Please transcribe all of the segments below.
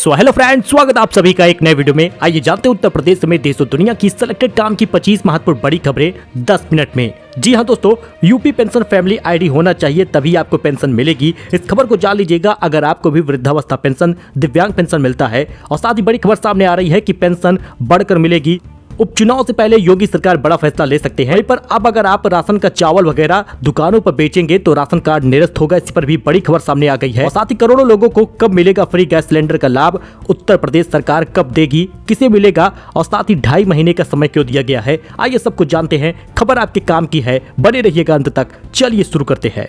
So hello friends, स्वागत आप सभी का एक नए वीडियो में। आइए जानते हैं उत्तर प्रदेश समेत देश और दुनिया की सिलेक्टेड काम की 25 महत्वपूर्ण बड़ी खबरें 10 मिनट में। जी हां दोस्तों, यूपी पेंशन फैमिली आईडी होना चाहिए तभी आपको पेंशन मिलेगी। इस खबर को जान लीजिएगा अगर आपको भी वृद्धावस्था पेंशन, दिव्यांग पेंशन मिलता है। और साथ ही बड़ी खबर सामने आ रही है कि पेंशन बढ़कर मिलेगी। उपचुनाव से पहले योगी सरकार बड़ा फैसला ले सकते हैं। पर अब अगर आप राशन का चावल वगैरह दुकानों पर बेचेंगे तो राशन कार्ड निरस्त होगा। इस पर भी बड़ी खबर सामने आ गई है। और साथ ही करोड़ों लोगों को कब मिलेगा फ्री गैस सिलेंडर का लाभ, उत्तर प्रदेश सरकार कब देगी, किसे मिलेगा और साथ ही 2.5 महीने का समय क्यों दिया गया है, आइए सब कुछ जानते हैं। खबर आपके काम की है, बने रहिएगा अंत तक। चलिए शुरू करते हैं।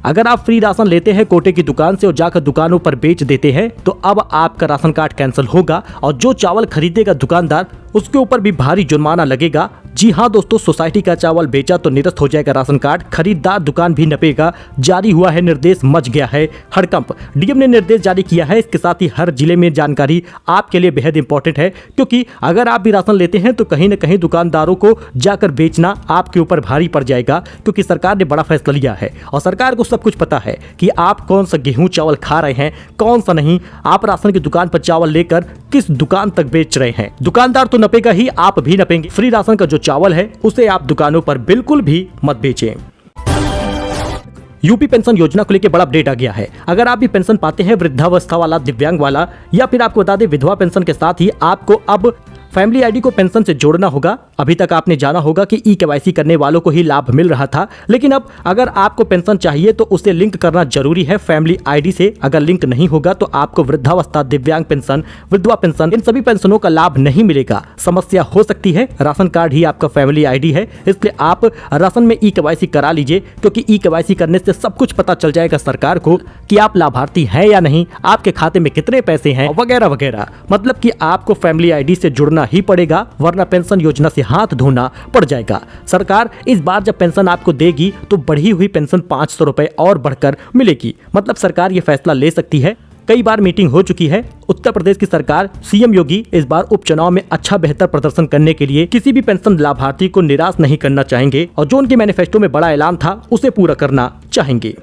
अगर आप फ्री राशन लेते हैं कोटे की दुकान से और जाकर दुकानों पर बेच देते हैं तो अब आपका राशन कार्ड कैंसिल होगा और जो चावल खरीदेगा दुकानदार उसके ऊपर भी भारी जुर्माना लगेगा। जी हां दोस्तों, सोसाइटी का चावल बेचा तो निरस्त हो जाएगा राशन कार्ड, खरीदार दुकान भी नपेगा। जारी हुआ है निर्देश, मच गया है हड़कंप। डीएम ने निर्देश जारी किया है। इसके साथ ही हर जिले में जानकारी आपके लिए बेहद इंपॉर्टेंट है, क्योंकि अगर आप भी राशन लेते हैं तो कहीं न कहीं दुकानदारों को जाकर बेचना आपके ऊपर भारी पड़ जाएगा, क्योंकि सरकार ने बड़ा फैसला लिया है और सरकार को सब कुछ पता है कि आप कौन सा गेहूं चावल खा रहे हैं, कौन सा नहीं। आप राशन की दुकान पर चावल लेकर किस दुकान तक बेच रहे हैं। दुकानदार तो नपेगा ही, आप भी नपेंगे। फ्री राशन का जो चावल है उसे आप दुकानों पर बिल्कुल भी मत बेचें। यूपी पेंशन योजना को लेकर बड़ा अपडेट आ गया है। अगर आप भी पेंशन पाते हैं, वृद्धावस्था वाला, दिव्यांग वाला, या फिर आपको बता दें विधवा पेंशन के साथ ही आपको अब फैमिली आईडी को पेंशन से जोड़ना होगा। अभी तक आपने जाना होगा कि ई-केवाईसी करने वालों को ही लाभ मिल रहा था, लेकिन अब अगर आपको पेंशन चाहिए तो उसे लिंक करना जरूरी है फैमिली आईडी से। अगर लिंक नहीं होगा तो आपको वृद्धावस्था, दिव्यांग पेंशन, विधवा पेंशन, इन सभी पेंशनों का लाभ नहीं मिलेगा। समस्या हो सकती है। राशन कार्ड ही आपका फैमिली आईडी है, इसलिए आप राशन में ई-केवाईसी करा लीजिए, क्योंकि ई-केवाईसी करने से सब कुछ पता चल जाएगा सरकार को कि आप लाभार्थी हैं या नहीं, आपके खाते में कितने पैसे हैं वगैरह वगैरह। मतलब कि आपको फैमिली आईडी से जुड़ना ही पड़ेगा, वरना पेंशन योजना से हाथ धोना पड़ जाएगा। सरकार इस बार जब पेंशन आपको देगी तो बढ़ी हुई पेंशन 500 रुपए और बढ़कर मिलेगी। मतलब सरकार ये फैसला ले सकती है। कई बार मीटिंग हो चुकी है। उत्तर प्रदेश की सरकार, सीएम योगी इस बार उपचुनाव में अच्छा बेहतर प्रदर्शन करने के लिए किसी भी पेंशन लाभार्थी को निराश नहीं करना चाहेंगे और जो उनके मैनिफेस्टो में बड़ा ऐलान था उसे पूरा करना चाहेंगे।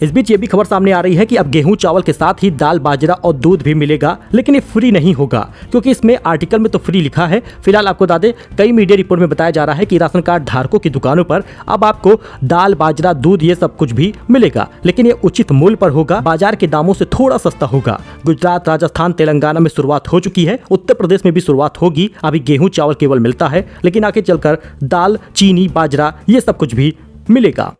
इस बीच ये भी खबर सामने आ रही है कि अब गेहूं चावल के साथ ही दाल, बाजरा और दूध भी मिलेगा, लेकिन ये फ्री नहीं होगा, क्योंकि इसमें आर्टिकल में तो फ्री लिखा है। फिलहाल आपको बता दें, कई मीडिया रिपोर्ट में बताया जा रहा है कि राशन कार्ड धारकों की दुकानों पर अब आपको दाल, बाजरा, दूध ये सब कुछ भी मिलेगा, लेकिन ये उचित मूल्य पर होगा, बाजार के दामों से थोड़ा सस्ता होगा। गुजरात, राजस्थान, तेलंगाना में शुरुआत हो चुकी है, उत्तर प्रदेश में भी शुरुआत होगी। अभी गेहूं चावल केवल मिलता है, लेकिन आगे चलकर दाल, चीनी, बाजरा ये सब कुछ भी मिलेगा।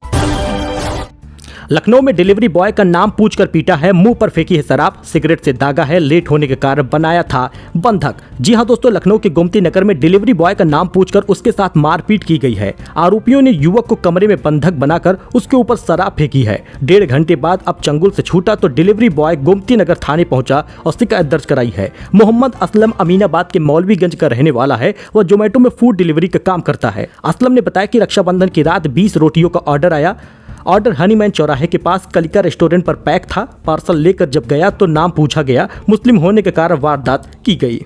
लखनऊ में डिलीवरी बॉय का नाम पूछकर पीटा है, मुंह पर फेंकी है शराब, सिगरेट से दागा है, लेट होने के कारण बनाया था बंधक। जी हां दोस्तों, लखनऊ के गोमती नगर में डिलीवरी बॉय का नाम पूछकर उसके साथ मारपीट की गई है। आरोपियों ने युवक को कमरे में बंधक बनाकर उसके ऊपर शराब फेंकी है। 1.5 घंटे बाद अब चंगुल से छूटा तो डिलीवरी बॉय गोमती नगर थाने पहुंचा और शिकायत दर्ज कराई है। मोहम्मद असलम अमीनाबाद के मौलवीगंज का रहने वाला है। वह जोमेटो में फूड डिलीवरी का काम करता है। असलम ने बताया कि रक्षाबंधन की रात 20 रोटियों का ऑर्डर आया। ऑर्डर हनीमैन चौराहे के पास कलिका रेस्टोरेंट पर पैक था। पार्सल लेकर जब गया तो नाम पूछा गया। मुस्लिम होने के कारण वारदात की गई।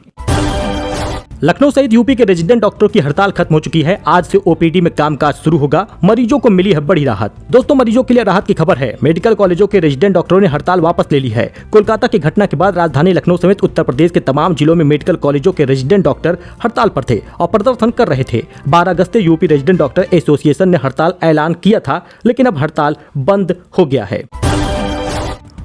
लखनऊ सहित यूपी के रेजिडेंट डॉक्टरों की हड़ताल खत्म हो चुकी है। आज से ओपीडी में कामकाज शुरू होगा। मरीजों को मिली है बड़ी राहत। दोस्तों, मरीजों के लिए राहत की खबर है। मेडिकल कॉलेजों के रेजिडेंट डॉक्टरों ने हड़ताल वापस ले ली है। कोलकाता की घटना के बाद राजधानी लखनऊ समेत उत्तर प्रदेश के तमाम जिलों में मेडिकल कॉलेजों के रेजिडेंट डॉक्टर हड़ताल पर थे और प्रदर्शन कर रहे थे। 12 अगस्त से यूपी रेजिडेंट डॉक्टर एसोसिएशन ने हड़ताल ऐलान किया था, लेकिन अब हड़ताल बंद हो गया है।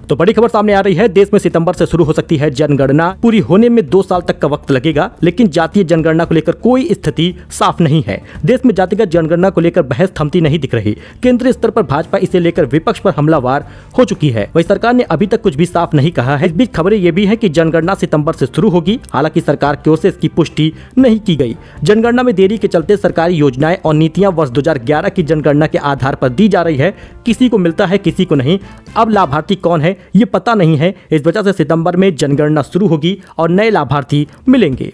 तो बड़ी खबर सामने आ रही है। देश में सितंबर से शुरू हो सकती है जनगणना। पूरी होने में 2 साल तक का वक्त लगेगा, लेकिन जातीय जनगणना को लेकर कोई स्थिति साफ नहीं है। देश में जातिगत जनगणना को लेकर बहस थमती नहीं दिख रही। केंद्रीय स्तर पर भाजपा इसे लेकर विपक्ष पर हमलावार हो चुकी है। वही सरकार ने अभी तक कुछ भी साफ नहीं कहा है। इस बीच खबरें ये भी है कि जनगणना सितंबर से शुरू होगी। हालांकि सरकार की ओर से इसकी पुष्टि नहीं की गई। जनगणना में देरी के चलते सरकारी योजनाएं और नीतियां वर्ष 2011 की जनगणना के आधार पर दी जा रही है। किसी को मिलता है, किसी को नहीं। अब लाभार्थी कौन है ये पता नहीं है। इस वजह से सितंबर में जनगणना शुरू होगी और नए लाभार्थी मिलेंगे।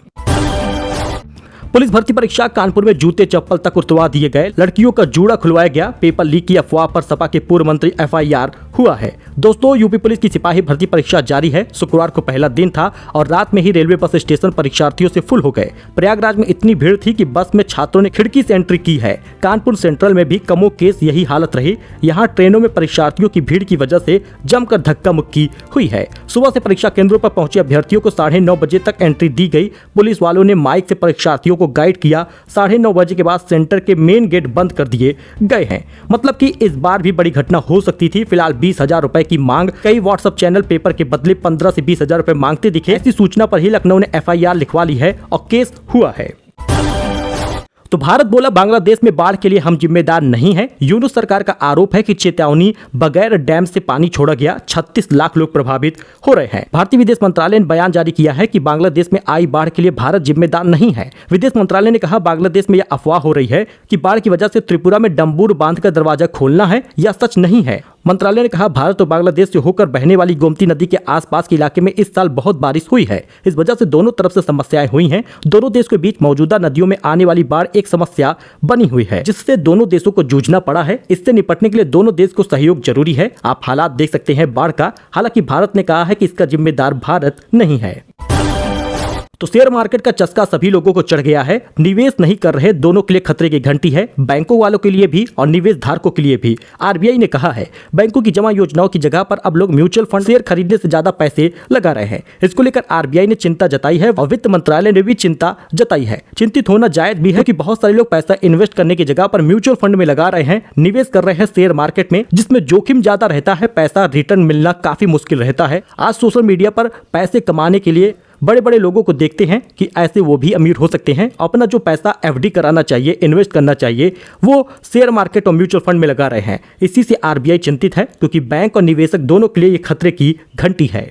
पुलिस भर्ती परीक्षा कानपुर में जूते चप्पल तक उतरवा दिए गए, लड़कियों का जूड़ा खुलवाया गया, पेपर लीक की अफवाह पर सपा के पूर्व मंत्री FIR हुआ है। दोस्तों, यूपी पुलिस की सिपाही भर्ती परीक्षा जारी है। शुक्रवार को पहला दिन था और रात में ही रेलवे बस स्टेशन परीक्षार्थियों से फुल हो गए। प्रयागराज में इतनी भीड़ थी कि बस में छात्रों ने खिड़की से एंट्री की है। कानपुर सेंट्रल में भी कमोकेस यही हालत रही। यहाँ ट्रेनों में परीक्षार्थियों की भीड़ की वजह से जमकर धक्का मुक्की हुई है। सुबह से परीक्षा केंद्रों पर पहुंचे अभ्यर्थियों को 9:30 बजे तक एंट्री दी गई। पुलिस वालों ने माइक से परीक्षार्थियों को गाइड किया। 9:30 बजे के बाद सेंटर के मेन गेट बंद कर दिए गए हैं। मतलब कि इस बार भी बड़ी घटना हो सकती थी। फिलहाल 20,000 रुपए की मांग, कई व्हाट्सएप चैनल पेपर के बदले 15 से 20,000 रुपए मांगते दिखे। ऐसी सूचना पर ही लखनऊ ने FIR लिखवा ली है और केस हुआ है। तो भारत बोला बांग्लादेश में बाढ़ के लिए हम जिम्मेदार नहीं हैं। यूनुस सरकार का आरोप है कि चेतावनी बगैर डैम से पानी छोड़ा गया, 36 लाख लोग प्रभावित हो रहे हैं। भारतीय विदेश मंत्रालय ने बयान जारी किया है कि बांग्लादेश में आई बाढ़ के लिए भारत जिम्मेदार नहीं है। विदेश मंत्रालय ने कहा, बांग्लादेश में यह अफवाह हो रही है कि बाढ़ की वजह से त्रिपुरा में डंबूर बांध का दरवाजा खोलना है, यह सच नहीं है। मंत्रालय ने कहा, भारत और बांग्लादेश से होकर बहने वाली गोमती नदी के आसपास के इलाके में इस साल बहुत बारिश हुई है। इस वजह से दोनों तरफ से समस्याएं हुई हैं। दोनों देश के बीच मौजूदा नदियों में आने वाली बाढ़ एक समस्या बनी हुई है, जिससे दोनों देशों को जूझना पड़ा है। इससे निपटने के लिए दोनों देश को सहयोग जरूरी है। आप हालात देख सकते हैं बाढ़ का। हालांकि भारत ने कहा है कि इसका जिम्मेदार भारत नहीं है। तो शेयर मार्केट का चस्का सभी लोगों को चढ़ गया है। निवेश नहीं कर रहे दोनों के लिए खतरे की घंटी है, बैंकों वालों के लिए भी और निवेश धारकों के लिए भी। RBI ने कहा है, बैंकों की जमा योजनाओं की जगह पर अब लोग म्यूचुअल फंड शेयर खरीदने से ज्यादा पैसे लगा रहे हैं। इसको लेकर RBI ने चिंता जताई है और वित्त मंत्रालय ने भी चिंता जताई है। चिंतित होना जायज भी है कि बहुत सारे लोग पैसा इन्वेस्ट करने की जगह पर म्यूचुअल फंड में लगा रहे हैं, निवेश कर रहे हैं शेयर मार्केट में, जिसमें जोखिम ज्यादा रहता है, पैसा रिटर्न मिलना काफी मुश्किल रहता है। आज सोशल मीडिया पर पैसे कमाने के लिए बड़े बड़े लोगों को देखते हैं कि ऐसे वो भी अमीर हो सकते हैं। अपना जो पैसा FD कराना चाहिए, इन्वेस्ट करना चाहिए, वो शेयर मार्केट और म्यूचुअल फंड में लगा रहे हैं। इसी से RBI चिंतित है, क्योंकि बैंक और निवेशक दोनों के लिए ये खतरे की घंटी है।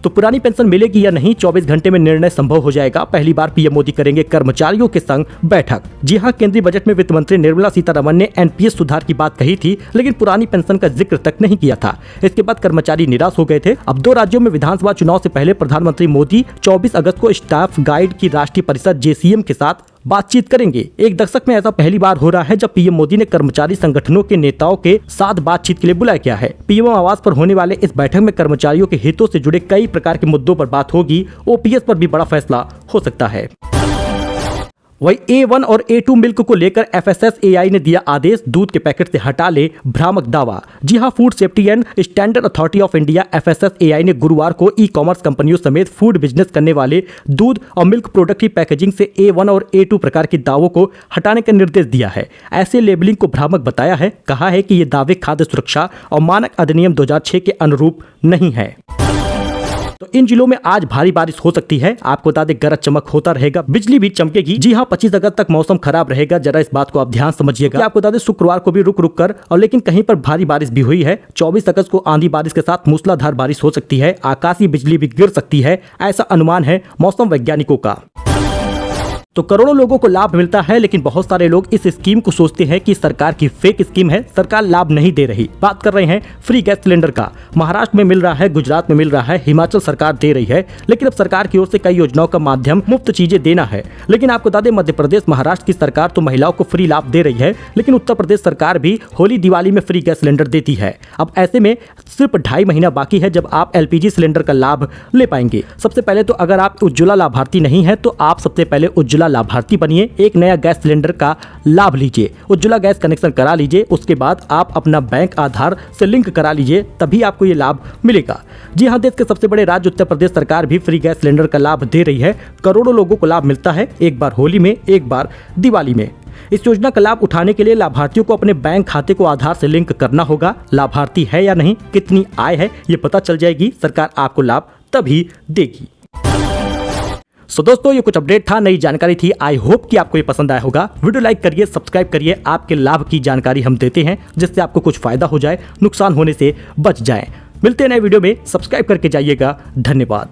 तो पुरानी पेंशन मिलेगी या नहीं, 24 घंटे में निर्णय संभव हो जाएगा। पहली बार PM मोदी करेंगे कर्मचारियों के संग बैठक। जी हां, केंद्रीय बजट में वित्त मंत्री निर्मला सीतारमण ने NPS सुधार की बात कही थी, लेकिन पुरानी पेंशन का जिक्र तक नहीं किया था। इसके बाद कर्मचारी निराश हो गए थे। अब 2 राज्यों में विधानसभा चुनाव से पहले प्रधानमंत्री मोदी 24 अगस्त को स्टाफ गाइड की राष्ट्रीय परिषद JCM के साथ बातचीत करेंगे। एक दशक में ऐसा पहली बार हो रहा है जब PM मोदी ने कर्मचारी संगठनों के नेताओं के साथ बातचीत के लिए बुलाया गया है। PM आवास पर होने वाले इस बैठक में कर्मचारियों के हितों से जुड़े कई प्रकार के मुद्दों पर बात होगी। OPS पर भी बड़ा फैसला हो सकता है। वही A1 और A2 मिल्क को लेकर FSSAI ने दिया आदेश, दूध के पैकेट से हटा ले भ्रामक दावा। जी हां, food safety and standard authority of India FSSAI ने गुरुवार को ई-कॉमर्स कंपनियों समेत फूड बिजनेस करने वाले दूध और मिल्क प्रोडक्ट की पैकेजिंग से A1 और A2 प्रकार के दावों को हटाने का निर्देश दिया है। ऐसे लेबलिंग को भ्रामक बताया है। कहा है कि ये दावे खाद्य सुरक्षा और मानक अधिनियम 2006 के अनुरूप नहीं है। तो इन जिलों में आज भारी बारिश हो सकती है। आपको बता दें, गरज चमक होता रहेगा, बिजली भी चमकेगी। जी हां, 25 अगस्त तक मौसम खराब रहेगा। जरा इस बात को आप ध्यान समझिएगा। आपको बता दें, शुक्रवार को भी रुक रुक कर और लेकिन कहीं पर भारी बारिश भी हुई है। 24 अगस्त को आंधी बारिश के साथ मूसलाधार बारिश हो सकती है। आकाशीय बिजली भी गिर सकती है, ऐसा अनुमान है मौसम वैज्ञानिकों का। तो करोड़ों लोगों को लाभ मिलता है, लेकिन बहुत सारे लोग इस स्कीम को सोचते हैं कि सरकार की फेक स्कीम है, सरकार लाभ नहीं दे रही। बात कर रहे हैं फ्री गैस सिलेंडर का। महाराष्ट्र में मिल रहा है, गुजरात में मिल रहा है, हिमाचल सरकार दे रही है, लेकिन अब सरकार की ओर से कई योजनाओं का माध्यम मुफ्त चीजें देना है। लेकिन आपको बता दें, मध्य प्रदेश, महाराष्ट्र की सरकार तो महिलाओं को फ्री लाभ दे रही है, लेकिन उत्तर प्रदेश सरकार भी होली दिवाली में फ्री गैस सिलेंडर देती है। अब ऐसे में सिर्फ 2.5 महीना बाकी है जब आप LPG सिलेंडर का लाभ ले पाएंगे। सबसे पहले तो अगर आप उज्ज्वला लाभार्थी नहीं है तो आप सबसे पहले उज्ज्वला लाभार्थी बनिए। एक नया गैस सिलेंडर का लाभ लीजिए, उज्ज्वला गैस कनेक्शन करा लीजिए। उसके बाद आप अपना बैंक आधार से लिंक करा लीजिए, तभी आपको ये लाभ मिलेगा। जी हां, देश के सबसे बड़े राज्य उत्तर प्रदेश सरकार भी फ्री गैस सिलेंडर का लाभ दे रही है। करोड़ों लोगों को लाभ मिलता है, एक बार होली में, एक बार दिवाली में। इस योजना का लाभ उठाने के लिए लाभार्थियों को अपने बैंक खाते को आधार से लिंक करना होगा। लाभार्थी है या नहीं, कितनी आय है, ये पता चल जाएगी। सरकार आपको लाभ तभी देगी। दोस्तों, ये कुछ अपडेट था, नई जानकारी थी। आई होप कि आपको ये पसंद आया होगा। वीडियो लाइक करिए, सब्सक्राइब करिए। आपके लाभ की जानकारी हम देते हैं, जिससे आपको कुछ फायदा हो जाए, नुकसान होने से बच जाए। मिलते हैं नए वीडियो में, सब्सक्राइब करके जाइएगा। धन्यवाद।